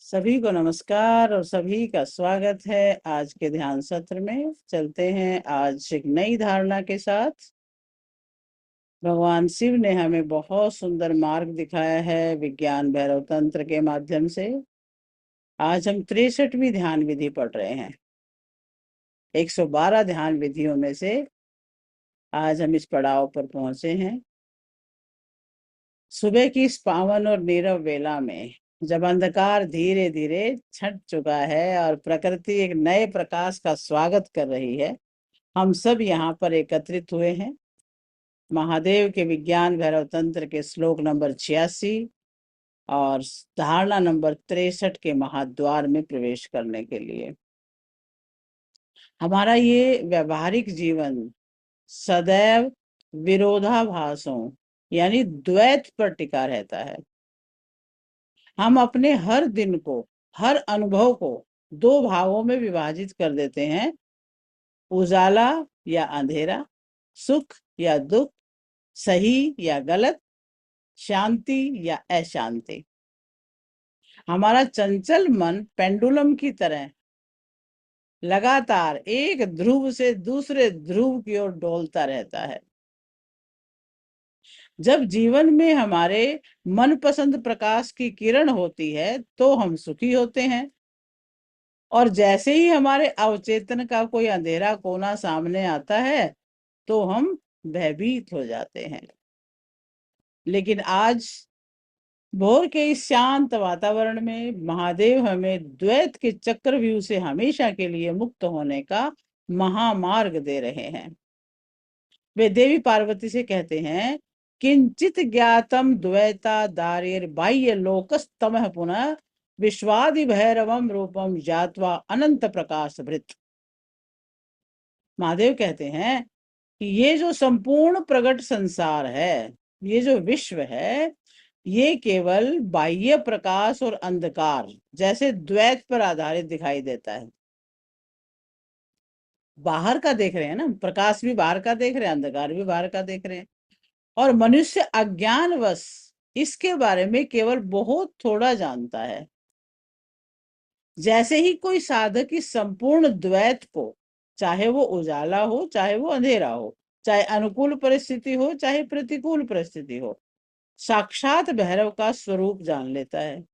सभी को नमस्कार और सभी का स्वागत है आज के ध्यान सत्र में। चलते हैं आज एक नई धारणा के साथ। भगवान शिव ने हमें बहुत सुंदर मार्ग दिखाया है विज्ञान भैरव तंत्र के माध्यम से। आज हम 63वीं ध्यान विधि पढ़ रहे हैं। 112 ध्यान विधियों में से आज हम इस पड़ाव पर पहुंचे हैं। सुबह की इस पावन और नीरव वेला में जब अंधकार धीरे धीरे छट चुका है और प्रकृति एक नए प्रकाश का स्वागत कर रही है, हम सब यहाँ पर एकत्रित हुए हैं महादेव के विज्ञान भैरव तंत्र के श्लोक नंबर 86 और धारणा नंबर 63 के महाद्वार में प्रवेश करने के लिए। हमारा ये व्यवहारिक जीवन सदैव विरोधाभासों यानी द्वैत पर टिका रहता है। हम अपने हर दिन को, हर अनुभव को दो भागों में विभाजित कर देते हैं, उजाला या अंधेरा, सुख या दुख, सही या गलत, शांति या अशांति। हमारा चंचल मन पेंडुलम की तरह लगातार एक ध्रुव से दूसरे ध्रुव की ओर डोलता रहता है। जब जीवन में हमारे मनपसंद प्रकाश की किरण होती है तो हम सुखी होते हैं, और जैसे ही हमारे अवचेतन का कोई अंधेरा कोना सामने आता है तो हम भयभीत हो जाते हैं। लेकिन आज भोर के इस शांत वातावरण में महादेव हमें द्वैत के चक्रव्यूह से हमेशा के लिए मुक्त होने का महामार्ग दे रहे हैं। वे देवी पार्वती से कहते हैं, किंचित ज्ञातम द्वैता दारेर बाह्य लोकस्तमः पुनः विश्वादि भैरवम रूपम जात्वा अनंत प्रकाश भृत। महादेव कहते हैं कि ये जो संपूर्ण प्रकट संसार है, ये जो विश्व है, ये केवल बाह्य प्रकाश और अंधकार जैसे द्वैत पर आधारित दिखाई देता है। बाहर का देख रहे हैं ना, प्रकाश भी बाहर का देख रहे हैं, अंधकार भी बाहर का देख रहे हैं, और मनुष्य अज्ञानवश इसके बारे में केवल बहुत थोड़ा जानता है। जैसे ही कोई साधक इस संपूर्ण द्वैत को, चाहे वो उजाला हो चाहे वो अंधेरा हो, चाहे अनुकूल परिस्थिति हो चाहे प्रतिकूल परिस्थिति हो, साक्षात भैरव का स्वरूप जान लेता है,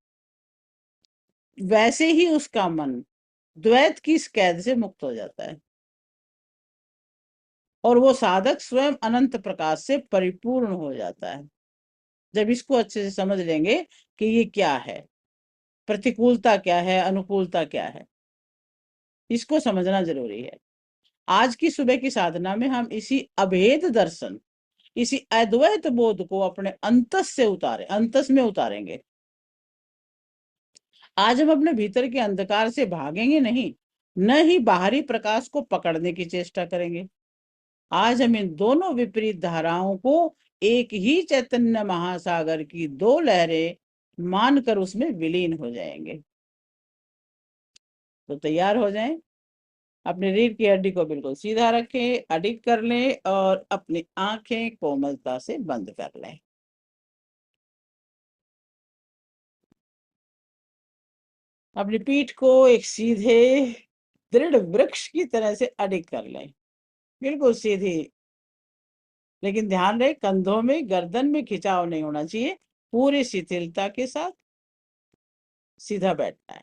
वैसे ही उसका मन द्वैत की इस कैद से मुक्त हो जाता है और वो साधक स्वयं अनंत प्रकाश से परिपूर्ण हो जाता है। जब इसको अच्छे से समझ लेंगे कि ये क्या है, प्रतिकूलता क्या है, अनुकूलता क्या है, इसको समझना जरूरी है। आज की सुबह की साधना में हम इसी अभेद दर्शन, इसी अद्वैत बोध को अपने अंतस से अंतस में उतारेंगे। आज हम अपने भीतर के अंधकार से भागेंगे नहीं, न ही बाहरी प्रकाश को पकड़ने की चेष्टा करेंगे। आज हम इन दोनों विपरीत धाराओं को एक ही चैतन्य महासागर की दो लहरें मानकर उसमें विलीन हो जाएंगे। तो तैयार हो जाएं, अपनी रीढ़ की हड्डी को बिल्कुल सीधा रखें, अडिग कर लें और अपनी आंखें कोमलता से बंद कर लें। अपनी पीठ को एक सीधे दृढ़ वृक्ष की तरह से अडिग कर लें, बिल्कुल सीधी। लेकिन ध्यान रहे, कंधों में गर्दन में खिंचाव नहीं होना चाहिए, पूरी शिथिलता के साथ सीधा बैठना है।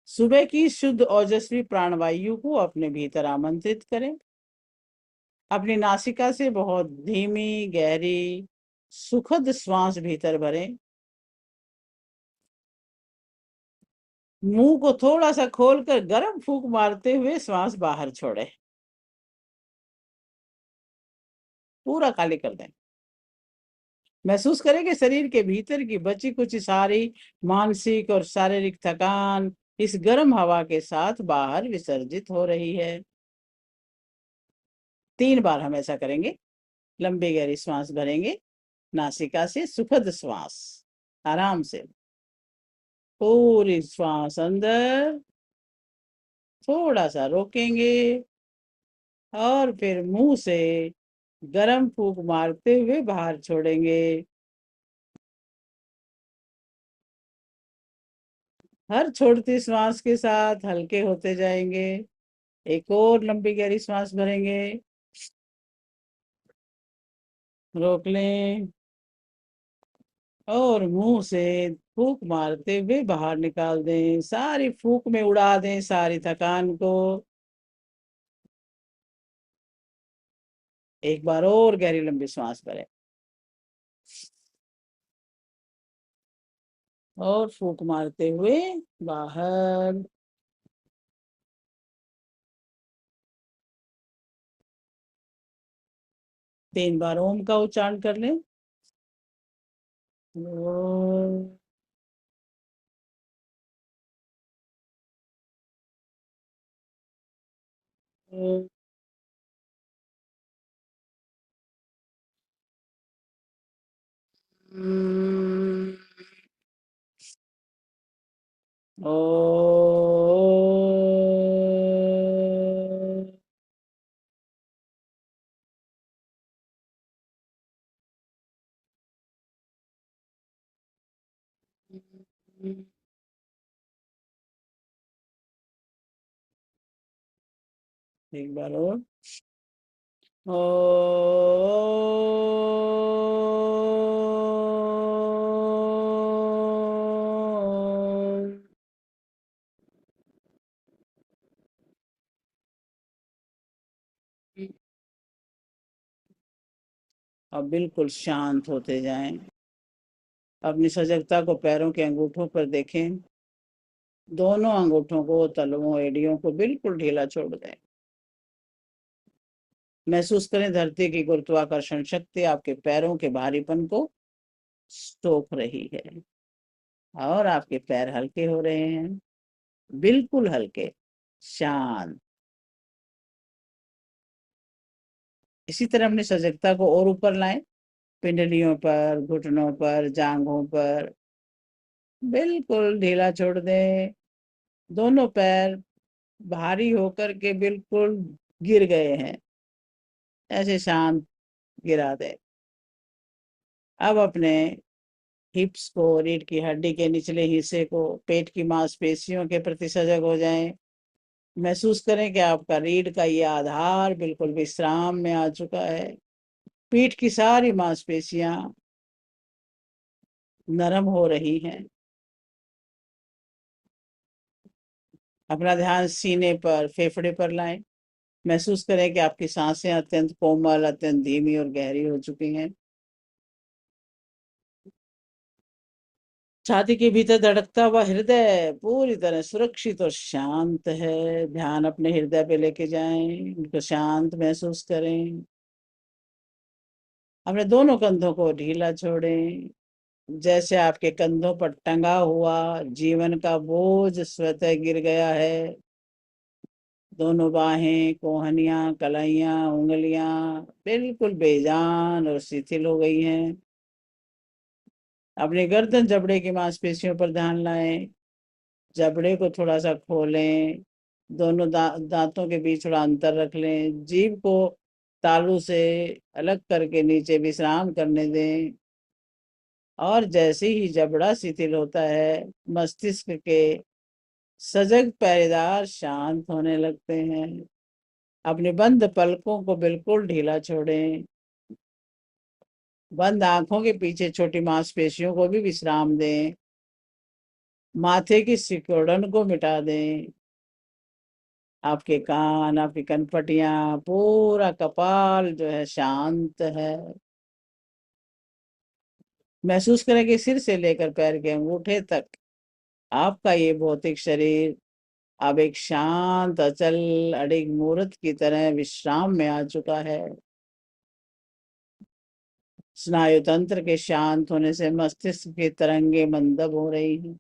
सुबह की शुद्ध ओजस्वी प्राणवायु को अपने भीतर आमंत्रित करें। अपनी नासिका से बहुत धीमी गहरी सुखद श्वास भीतर भरें। मुंह को थोड़ा सा खोलकर गर्म फूंक मारते हुए श्वास बाहर छोड़ें। पूरा खाली कर दें। महसूस करें कि शरीर के भीतर की बची कुछ सारी मानसिक और शारीरिक थकान इस गर्म हवा के साथ बाहर विसर्जित हो रही है। 3 बार हम ऐसा करेंगे। लंबी गहरी श्वास भरेंगे, नासिका से सुखद श्वास, आराम से पूरी श्वास अंदर, थोड़ा सा रोकेंगे और फिर मुंह से गरम फूंक मारते हुए बाहर छोड़ेंगे। हर छोड़ती श्वास के साथ हल्के होते जाएंगे। एक और लंबी गहरी श्वास भरेंगे। रोक लें और मुंह से फूंक मारते हुए बाहर निकाल दें। सारी फूंक में उड़ा दें सारी थकान को। एक बार और गहरी लंबी श्वास भरें और फूंक मारते हुए बाहर। 3 बार ओम का उच्चारण कर लें। ओम। ओम। ओम। एक बार और। ओम। अब बिल्कुल शांत होते जाएं। अपनी सजगता को पैरों के अंगूठों पर देखें। दोनों अंगूठों को, तलवों, एड़ियों को बिल्कुल ढीला छोड़ दें। महसूस करें धरती की गुरुत्वाकर्षण शक्ति आपके पैरों के भारीपन को सोख रही है और आपके पैर हल्के हो रहे हैं, बिल्कुल हल्के, शांत। इसी तरह अपनी सजगता को और ऊपर लाएं। पिंडलियों पर, घुटनों पर, जांघों पर बिल्कुल ढीला छोड़ दें। दोनों पैर भारी होकर के बिल्कुल गिर गए हैं, ऐसे शांत गिरा दें। अब अपने हिप्स को, रीढ़ की हड्डी के निचले हिस्से को, पेट की मांसपेशियों के प्रति सजग हो जाएं। महसूस करें कि आपका रीढ़ का ये आधार बिल्कुल विश्राम में आ चुका है। पीठ की सारी मांसपेशियां नरम हो रही हैं। अपना ध्यान सीने पर, फेफड़े पर लाएं। महसूस करें कि आपकी सांसें अत्यंत कोमल, अत्यंत धीमी और गहरी हो चुकी हैं। छाती के भीतर धड़कता हुआ हृदय पूरी तरह सुरक्षित और शांत है। ध्यान अपने हृदय पे लेके जाएं, उनको शांत महसूस करें। अपने दोनों कंधों को ढीला छोड़ें, जैसे आपके कंधों पर टंगा हुआ जीवन का बोझ स्वतः गिर गया है। दोनों बाहें, कोहनियां, कलाइयां, उंगलियां बिल्कुल बेजान और शिथिल हो गई हैं। अपने गर्दन जबड़े की मांसपेशियों पर ध्यान लाएं। जबड़े को थोड़ा सा खोलें। दोनों दांतों के बीच थोड़ा अंतर रख लें। जीभ को तालू से अलग करके नीचे विश्राम करने दें। और जैसे ही जबड़ा शिथिल होता है, मस्तिष्क के सजग पहरेदार शांत होने लगते हैं। अपने बंद पलकों को बिल्कुल ढीला छोड़ें। बंद आंखों के पीछे छोटी मांसपेशियों को भी विश्राम दें। माथे की सिकुड़न को मिटा दें। आपके कान, आपकी कनपटियां, पूरा कपाल जो है शांत है। महसूस करें कि सिर से लेकर पैर के अंगूठे तक आपका ये भौतिक शरीर अब एक शांत, अचल, अडिग मूर्त की तरह विश्राम में आ चुका है। स्नायु तंत्र के शांत होने से मस्तिष्क की तरंगे मंदब हो रही हैं।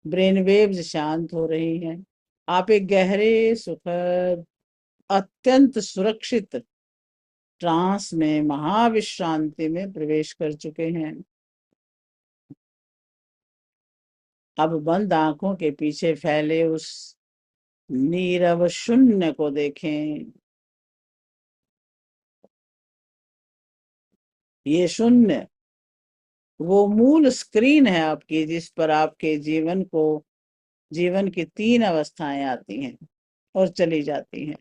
ब्रेन वेव्स शांत हो रही हैं। आप एक गहरे, सुखद, अत्यंत सुरक्षित ट्रांस में, महाविश्रांति में प्रवेश कर चुके हैं। अब बंद आंखों के पीछे फैले उस नीरव शून्य को देखें। ये शून्य वो मूल स्क्रीन है आपकी, जिस पर आपके जीवन को जीवन की 3 अवस्थाएं आती हैं और चली जाती हैं।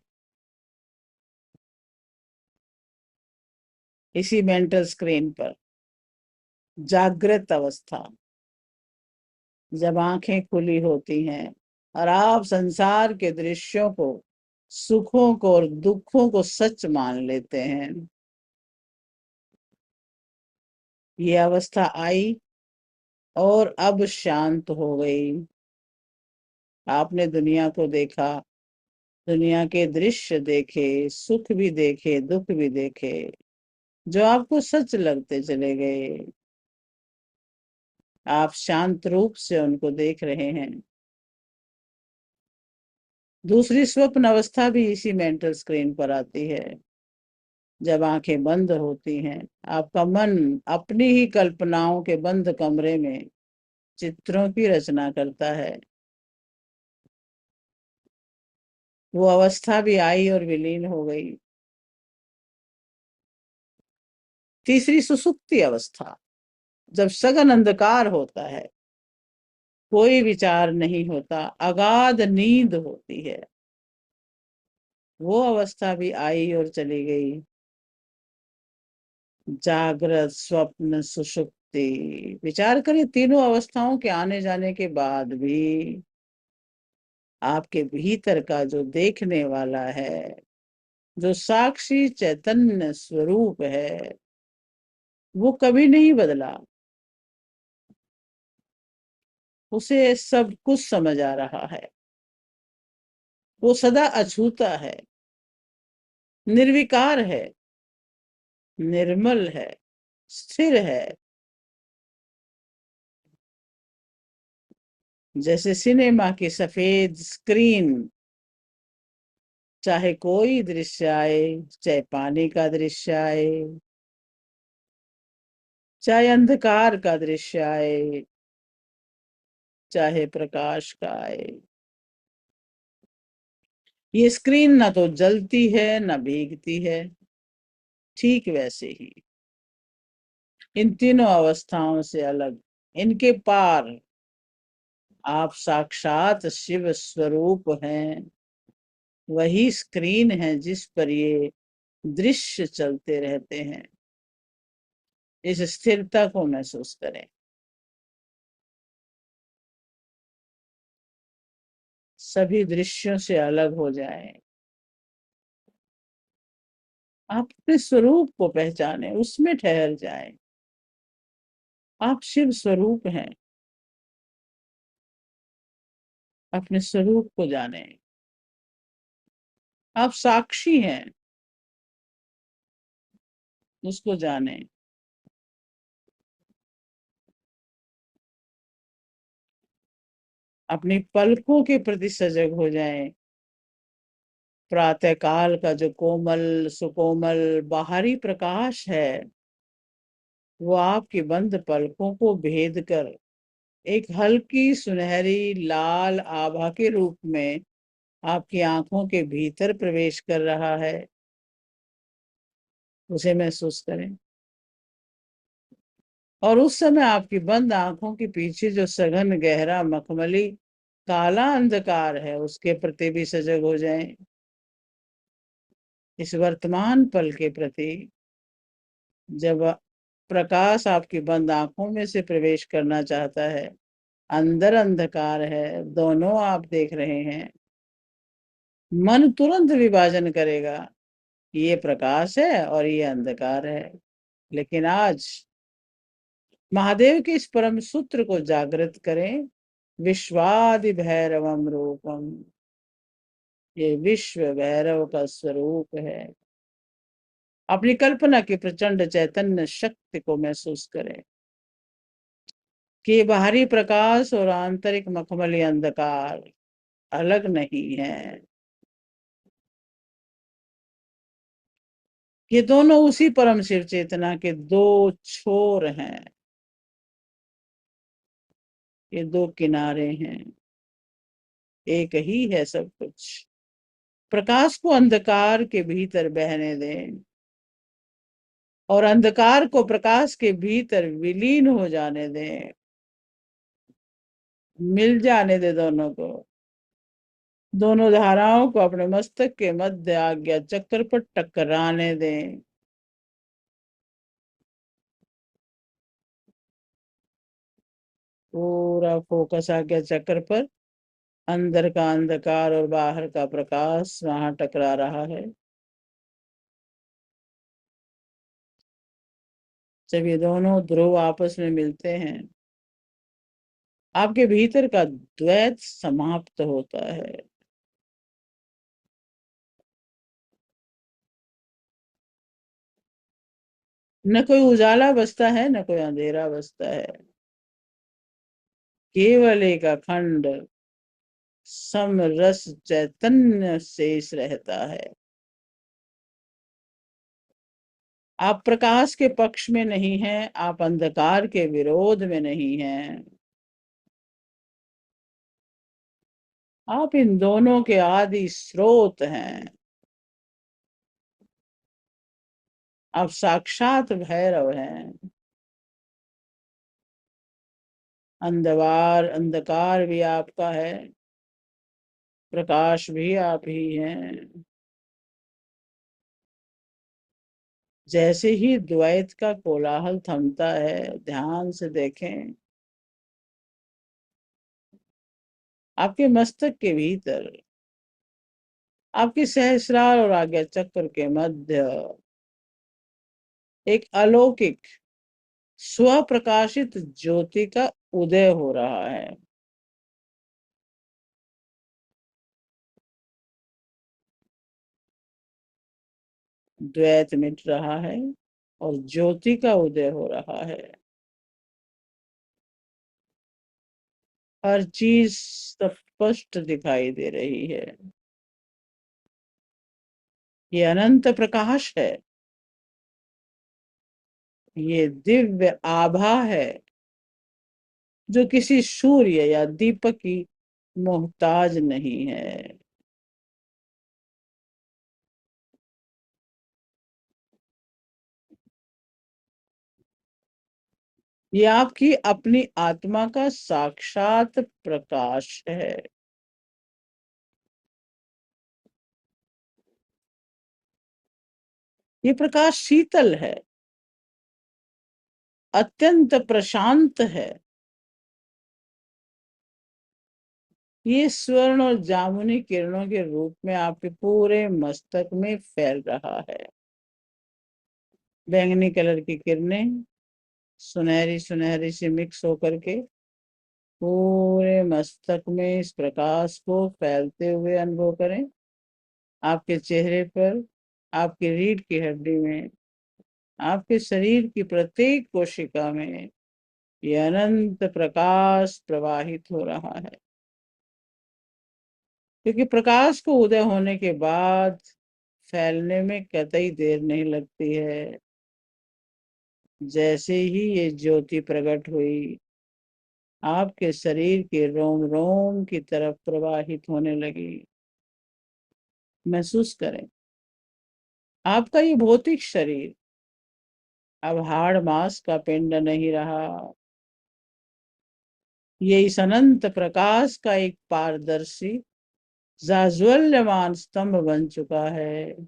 इसी मेंटल स्क्रीन पर जागृत अवस्था, जब आंखें खुली होती हैं और आप संसार के दृश्यों को, सुखों को और दुखों को सच मान लेते हैं। ये अवस्था आई और अब शांत हो गई। आपने दुनिया को देखा, दुनिया के दृश्य देखे, सुख भी देखे, दुख भी देखे, जो आपको सच लगते चले गए। आप शांत रूप से उनको देख रहे हैं। दूसरी स्वप्न अवस्था भी इसी मेंटल स्क्रीन पर आती है। जब आंखें बंद होती हैं, आपका मन अपनी ही कल्पनाओं के बंद कमरे में चित्रों की रचना करता है। वो अवस्था भी आई और विलीन हो गई। तीसरी सुसुप्ति अवस्था, जब सघन अंधकार होता है, कोई विचार नहीं होता, अगाध नींद होती है। वो अवस्था भी आई और चली गई। जागृत, स्वप्न, सुषुप्ति, विचार करिए, तीनों अवस्थाओं के आने जाने के बाद भी आपके भीतर का जो देखने वाला है, जो साक्षी चैतन्य स्वरूप है, वो कभी नहीं बदला। उसे सब कुछ समझ आ रहा है। वो सदा अछूता है, निर्विकार है, निर्मल है, स्थिर है। जैसे सिनेमा की सफेद स्क्रीन, चाहे कोई दृश्य आए, चाहे पानी का दृश्य आए, चाहे अंधकार का दृश्य आए, चाहे प्रकाश का आए, ये स्क्रीन ना तो जलती है ना भीगती है। ठीक वैसे ही इन तीनों अवस्थाओं से अलग, इनके पार आप साक्षात शिव स्वरूप हैं। वही स्क्रीन है जिस पर ये दृश्य चलते रहते हैं। इस स्थिरता को महसूस करें। सभी दृश्यों से अलग हो जाएं। आप अपने स्वरूप को पहचाने, उसमें ठहर जाएं। आप शिव स्वरूप हैं। अपने स्वरूप को जाने। आप साक्षी हैं, उसको जाने। अपनी पलकों के प्रति सजग हो जाएं। प्रातः काल का जो कोमल सुकोमल बाहरी प्रकाश है, वो आपकी बंद पलकों को भेद कर एक हल्की सुनहरी लाल आभा के रूप में आपकी आंखों के भीतर प्रवेश कर रहा है। उसे महसूस करें। और उस समय आपकी बंद आंखों के पीछे जो सघन गहरा मखमली काला अंधकार है, उसके प्रति भी सजग हो जाएं। इस वर्तमान पल के प्रति, जब प्रकाश आपकी बंद आंखों में से प्रवेश करना चाहता है, अंदर अंधकार है, दोनों आप देख रहे हैं, मन तुरंत विभाजन करेगा, ये प्रकाश है और ये अंधकार है। लेकिन आज महादेव के इस परम सूत्र को जागृत करें। विश्वादि भैरवम रूपम, ये विश्व भैरव का स्वरूप है। अपनी कल्पना की प्रचंड चैतन्य शक्ति को महसूस करें कि बाहरी प्रकाश और आंतरिक मखमली अंधकार अलग नहीं है। ये दोनों उसी परम शिव चेतना के दो छोर हैं। ये दो किनारे हैं, एक ही है सब कुछ। प्रकाश को अंधकार के भीतर बहने दें और अंधकार को प्रकाश के भीतर विलीन हो जाने दें। मिल जाने दे दोनों को। दोनों धाराओं को अपने मस्तक के मध्य आज्ञा चक्र पर टकराने दें। पूरा फोकस आज्ञा चक्र पर। अंदर का अंधकार और बाहर का प्रकाश वहां टकरा रहा है। जब ये दोनों ध्रुव आपस में मिलते हैं, आपके भीतर का द्वैत समाप्त होता है। न कोई उजाला बचता है, न कोई अंधेरा बचता है। केवल एक अखंड समरस चैतन्य शेष रहता है। आप प्रकाश के पक्ष में नहीं हैं, आप अंधकार के विरोध में नहीं हैं। आप इन दोनों के आदि स्रोत हैं। आप साक्षात भैरव हैं। अंधकार भी आपका है, प्रकाश भी आप ही हैं। जैसे ही द्वैत का कोलाहल थमता है, ध्यान से देखें, आपके मस्तक के भीतर, आपके सहस्रार और आज्ञा चक्र के मध्य एक अलौकिक स्वप्रकाशित ज्योति का उदय हो रहा है। द्वैत मिट रहा है और ज्योति का उदय हो रहा है। हर चीज स्पष्ट दिखाई दे रही है। ये अनंत प्रकाश है। ये दिव्य आभा है जो किसी सूर्य या दीपक की मोहताज नहीं है। ये आपकी अपनी आत्मा का साक्षात प्रकाश है। ये प्रकाश शीतल है, अत्यंत प्रशांत है। ये स्वर्ण और जामुनी किरणों के रूप में आपके पूरे मस्तक में फैल रहा है। बैंगनी कलर की किरणें सुनहरी सुनहरी से मिक्स होकर के पूरे मस्तक में इस प्रकाश को फैलते हुए अनुभव करें। आपके चेहरे पर, आपकी रीढ़ की हड्डी में, आपके शरीर की प्रत्येक कोशिका में ये अनंत प्रकाश प्रवाहित हो रहा है। क्योंकि प्रकाश को उदय होने के बाद फैलने में कतई देर नहीं लगती है। जैसे ही ये ज्योति प्रकट हुई, आपके शरीर के रोम रोम की तरफ प्रवाहित होने लगी। महसूस करें, आपका ये भौतिक शरीर अब हाड़ मांस का पिंड नहीं रहा। ये इस अनंत प्रकाश का एक पारदर्शी जाज्वल्यमान स्तंभ बन चुका है।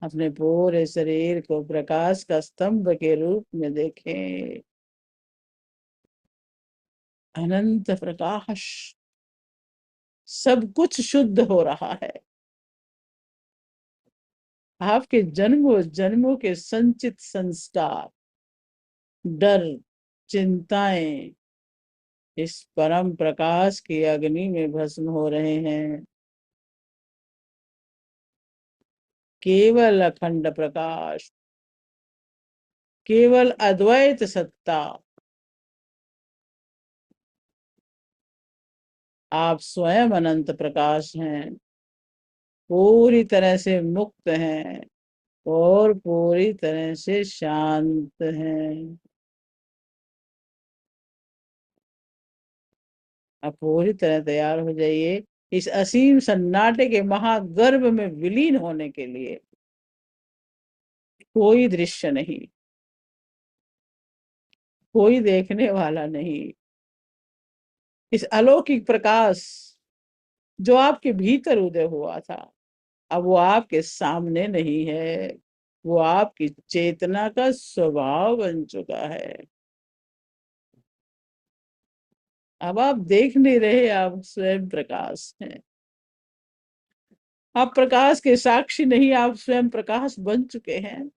अपने पूरे शरीर को प्रकाश का स्तंभ के रूप में देखें। अनंत प्रकाश, सब कुछ शुद्ध हो रहा है। आपके जन्मों जन्मों के संचित संस्कार, डर, चिंताएं इस परम प्रकाश की अग्नि में भस्म हो रहे हैं। केवल अखंड प्रकाश, केवल अद्वैत सत्ता। आप स्वयं अनंत प्रकाश हैं, पूरी तरह से मुक्त हैं और पूरी तरह से शांत हैं। आप पूरी तरह तैयार हो जाइए इस असीम सन्नाटे के महागर्भ में विलीन होने के लिए। कोई दृश्य नहीं, कोई देखने वाला नहीं। इस अलौकिक प्रकाश जो आपके भीतर उदय हुआ था, अब वो आपके सामने नहीं है, वो आपकी चेतना का स्वभाव बन चुका है। अब आप देख नहीं रहे, आप स्वयं प्रकाश हैं। आप प्रकाश के साक्षी नहीं, आप स्वयं प्रकाश बन चुके हैं।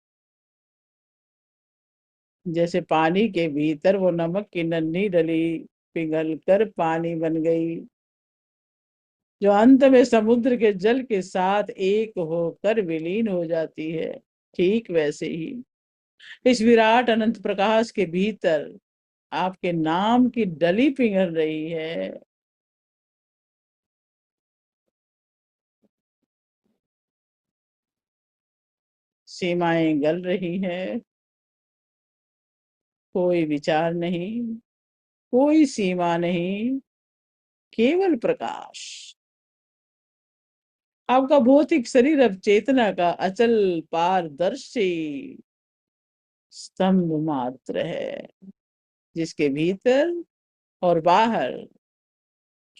जैसे पानी के भीतर वो नमक की नन्ही डली पिघल कर पानी बन गई, जो अंत में समुद्र के जल के साथ एक होकर विलीन हो जाती है। ठीक वैसे ही इस विराट अनंत प्रकाश के भीतर आपके नाम की डली पिघल रही है। सीमाएं गल रही हैं। कोई विचार नहीं, कोई सीमा नहीं, केवल प्रकाश। आपका भौतिक शरीर अब चेतना का अचल पारदर्शी स्तंभ मात्र है, जिसके भीतर और बाहर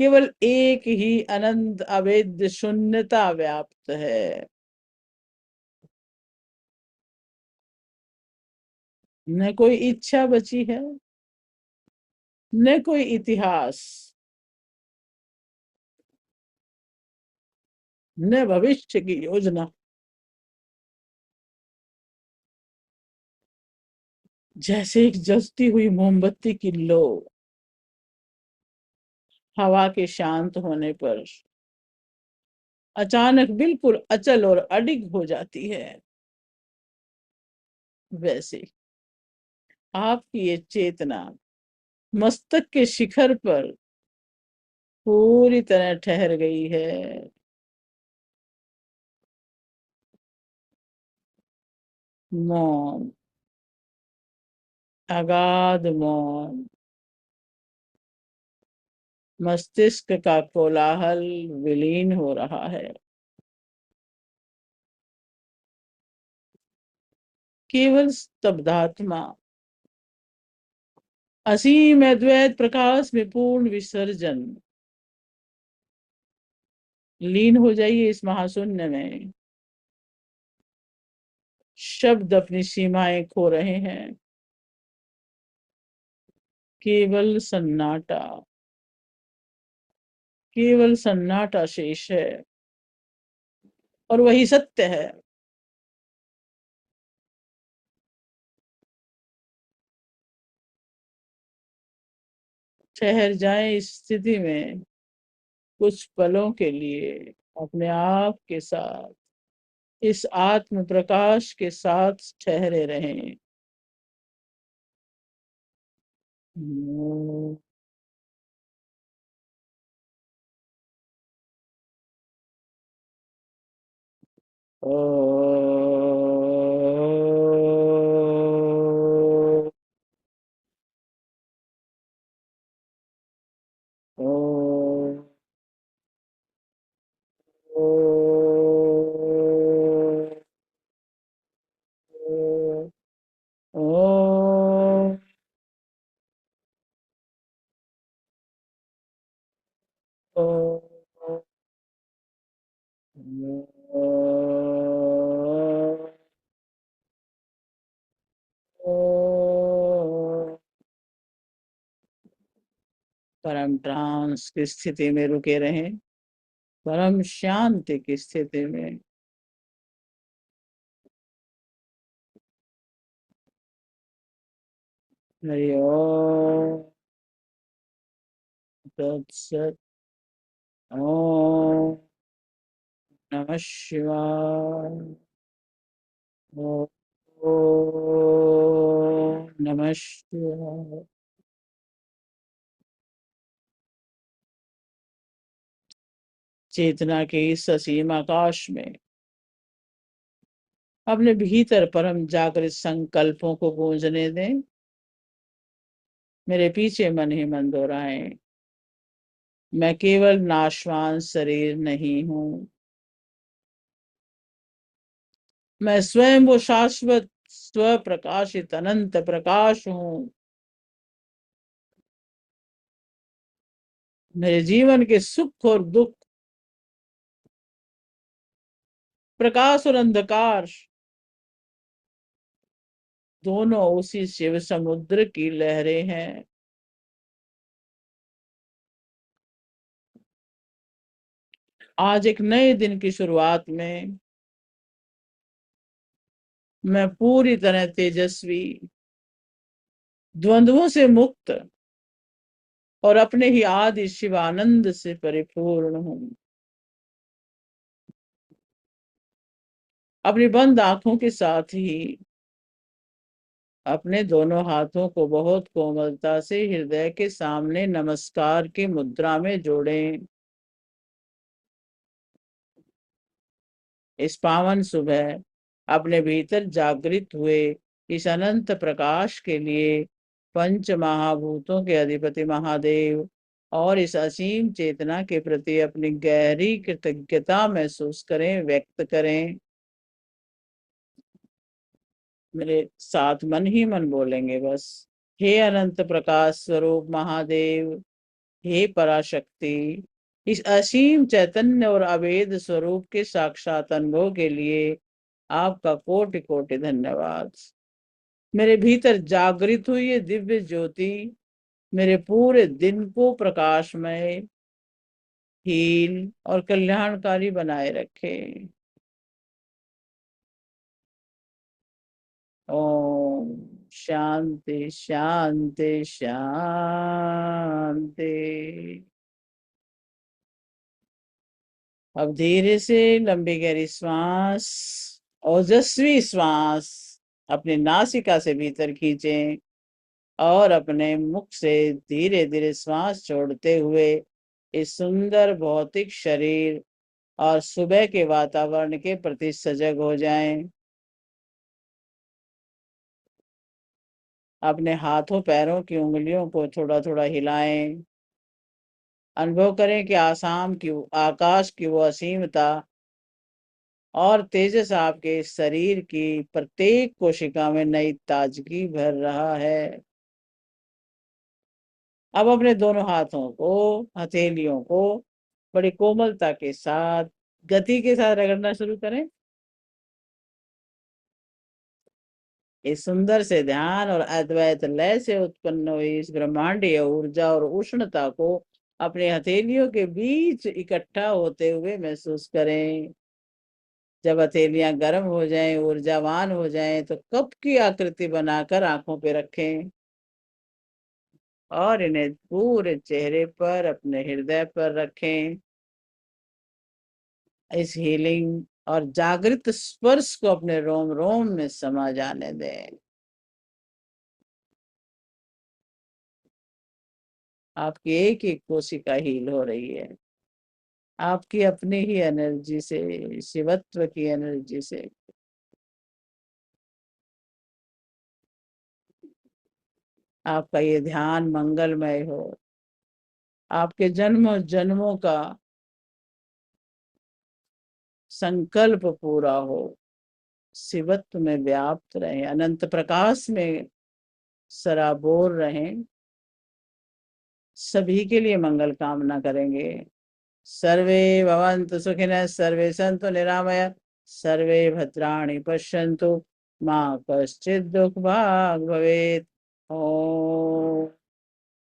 केवल एक ही अनंत अवेद्य शून्यता व्याप्त है। न कोई इच्छा बची है, न कोई इतिहास, न भविष्य की योजना। जैसे एक जलती हुई मोमबत्ती की लो हवा के शांत होने पर अचानक बिल्कुल अचल और अडिग हो जाती है, वैसे आपकी ये चेतना मस्तक के शिखर पर पूरी तरह ठहर गई है। मौन, अगाध मौन, मस्तिष्क का कोलाहल विलीन हो रहा है। केवल स्तब्धात्मा, असीम अद्वैत प्रकाश में पूर्ण विसर्जन। लीन हो जाइए इस महाशून्य में। शब्द अपनी सीमाएं खो रहे हैं। केवल सन्नाटा, केवल सन्नाटा शेष है, और वही सत्य है। ठहर जाए इस स्थिति में कुछ पलों के लिए, अपने आप के साथ, इस आत्म प्रकाश के साथ ठहरे रहें। ओ, ओ, ओ, ओ, ओ, परम ट्रांस की स्थिति में रुके रहें, परम शांति की स्थिति में। हरि ओम तत्सत। ओम नमः शिवाय। ओम नमः शिवाय। चेतना के इस असीम आकाश में अपने भीतर परम जागृत संकल्पों को गूंजने दें। मेरे पीछे मन ही मन दोहराए, मैं केवल नाशवान शरीर नहीं हूं, मैं स्वयं वो शाश्वत स्व प्रकाशित अनंत प्रकाश हूं। मेरे जीवन के सुख और दुख, प्रकाश और अंधकार, दोनों उसी शिव समुद्र की लहरें हैं। आज एक नए दिन की शुरुआत में मैं पूरी तरह तेजस्वी, द्वंद्वों से मुक्त और अपने ही आदि शिवानंद से परिपूर्ण हूं। अपनी बंद आंखों के साथ ही अपने दोनों हाथों को बहुत कोमलता से हृदय के सामने नमस्कार की मुद्रा में जोड़ें। इस पावन सुबह अपने भीतर जागृत हुए इस अनंत प्रकाश के लिए पंच महाभूतों के अधिपति महादेव और इस असीम चेतना के प्रति अपनी गहरी कृतज्ञता महसूस करें, व्यक्त करें। मेरे साथ मन ही मन बोलेंगे बस। हे अनंत प्रकाश स्वरूप महादेव, हे पराशक्ति, इस असीम चैतन्य और अभेद स्वरूप के साक्षात अनुभव के लिए आपका कोटि कोटि धन्यवाद। मेरे भीतर जागृत हुई ये दिव्य ज्योति मेरे पूरे दिन को प्रकाशमय, हील और कल्याणकारी बनाए रखे। ओम शांति शांति शांति। अब धीरे से लंबी गहरी श्वास, ओजस्वी श्वास अपनी नासिका से भीतर खींचें और अपने मुख से धीरे धीरे श्वास छोड़ते हुए इस सुंदर भौतिक शरीर और सुबह के वातावरण के प्रति सजग हो जाएं। अपने हाथों पैरों की उंगलियों को थोड़ा थोड़ा हिलाएं। अनुभव करें कि आसाम की आकाश की वो असीमता और तेजस आपके शरीर की प्रत्येक कोशिका में नई ताजगी भर रहा है। अब अपने दोनों हाथों को, हथेलियों को बड़ी कोमलता के साथ, गति के साथ रगड़ना शुरू करें। इस सुंदर से ध्यान और अद्वैत लय से उत्पन्न हुई इस ब्रह्मांडीय ऊर्जा और उष्णता को अपने हथेलियों के बीच इकट्ठा होते हुए महसूस करें। जब हथेलियां गर्म हो जाएं, ऊर्जावान हो जाएं, तो कप की आकृति बनाकर आंखों पे रखें और इन्हें पूरे चेहरे पर, अपने हृदय पर रखें। इस हीलिंग और जागृत स्पर्श को अपने रोम रोम में समा जाने दें। आपकी एक एक कोशिका हील हो रही है, आपकी अपनी ही एनर्जी से, शिवत्व की एनर्जी से। आपका ये ध्यान मंगलमय हो, आपके जन्मों जन्मों का संकल्प पूरा हो, शिवत्व में व्याप्त रहे, अनंत प्रकाश में सराबोर रहें। सभी के लिए मंगल कामना करेंगे। सर्वे भवन्तु सुखिनः, सर्वे सन्तु निरामया, सर्वे भद्राणि पश्यन्तु, मा कश्चित् दुःखभाग् भवेत्। ओम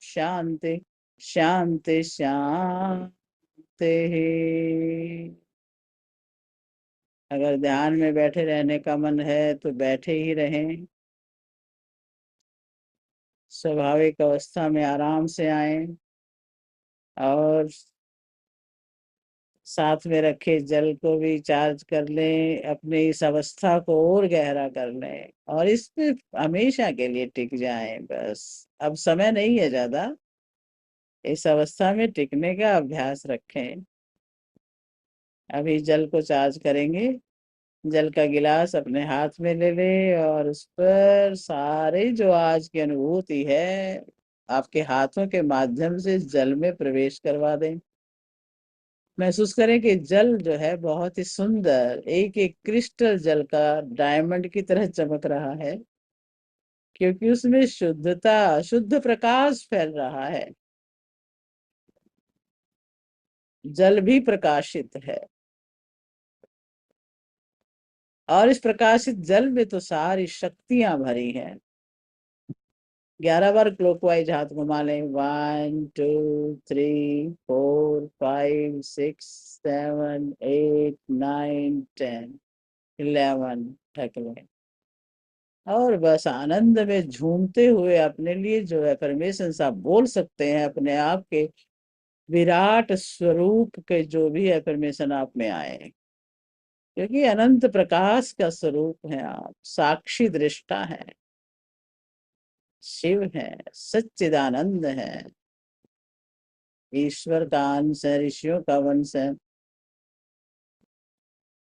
शांति शांति शांति। अगर ध्यान में बैठे रहने का मन है तो बैठे ही रहें। स्वाभाविक अवस्था में आराम से आए और साथ में रखे जल को भी चार्ज कर लें, अपने इस अवस्था को और गहरा कर लें और इस पे हमेशा के लिए टिक जाएं। बस अब समय नहीं है ज्यादा, इस अवस्था में टिकने का अभ्यास रखें। अभी जल को चार्ज करेंगे। जल का गिलास अपने हाथ में ले ले और उस पर सारे जो आज की अनुभूति है आपके हाथों के माध्यम से जल में प्रवेश करवा दें। महसूस करें कि जल जो है बहुत ही सुंदर, एक एक क्रिस्टल जल का डायमंड की तरह चमक रहा है, क्योंकि उसमें शुद्धता, शुद्ध प्रकाश फैल रहा है। जल भी प्रकाशित है, और इस प्रकाशित जल में तो सारी शक्तियां भरी हैं। 11 बार क्लॉकवाइज हाथ घुमा लें। 1 2 3 4 5 6 7 8 9 10 11 ढक लें, और बस आनंद में झूमते हुए अपने लिए जो एफर्मेशंस आप बोल सकते हैं, अपने आप के विराट स्वरूप के जो भी एफर्मेशन आप में आए, क्योंकि अनंत प्रकाश का स्वरूप है आप, साक्षी दृष्टा है, शिव है, सच्चिदानंद है, ईश्वर का अंश है, ऋषियों का वंश है।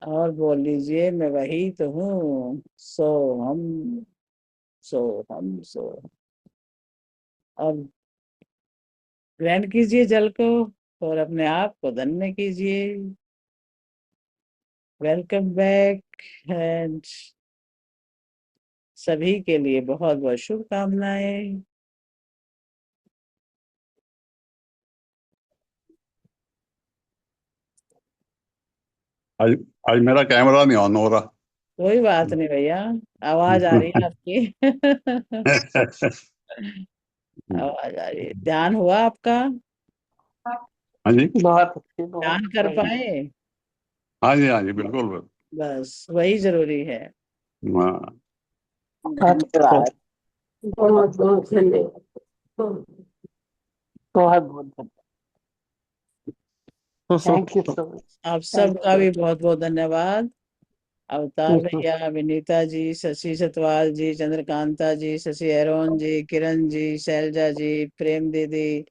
और बोल लीजिए, मैं वही तो हूँ, सो हम, सो हम, सो। और ग्रहण कीजिए जल को, और अपने आप को धन्य कीजिए। वेलकम बैक, एंड सभी के लिए बहुत बहुत शुभकामनाएं। आज आज मेरा कैमरा नहीं ऑन हो रहा। कोई बात नहीं भैया, आवाज आ रही है आपकी। आवाज आ रही है। ध्यान हुआ आपका? हाँ जी, बहुत अच्छी, बहुत ध्यान कर बढ़िया। पाए? हाँ जी, हाँ जी, बिल्कुल बिल्कुल। बस वही जरूरी है। हाँ, धन्यवाद। बहुत बहुत धन्यवाद। बहुत बहुत धन्यवाद। Thank you so much. आप थैंक सबका यू। भी बहुत बहुत धन्यवाद। अवतार भैया, विनीता जी, शशि सतवाल जी, चंद्रकांता जी, शशि एरोन जी, किरण जी, शैलजा जी, प्रेम दीदी,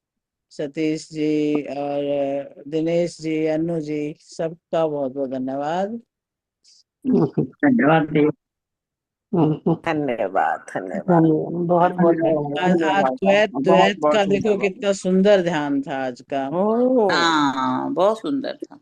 सतीश जी, और दिनेश जी, अनु जी, सबका बहुत बहुत धन्यवाद। धन्यवाद धन्यवाद धन्यवाद। धन्यवाद, बहुत बहुत आज धन्यवाद। द्वैत बहुत द्वैत बहुत का देखो शुक्रिया। कितना सुंदर ध्यान था आज का। हाँ, बहुत सुंदर था।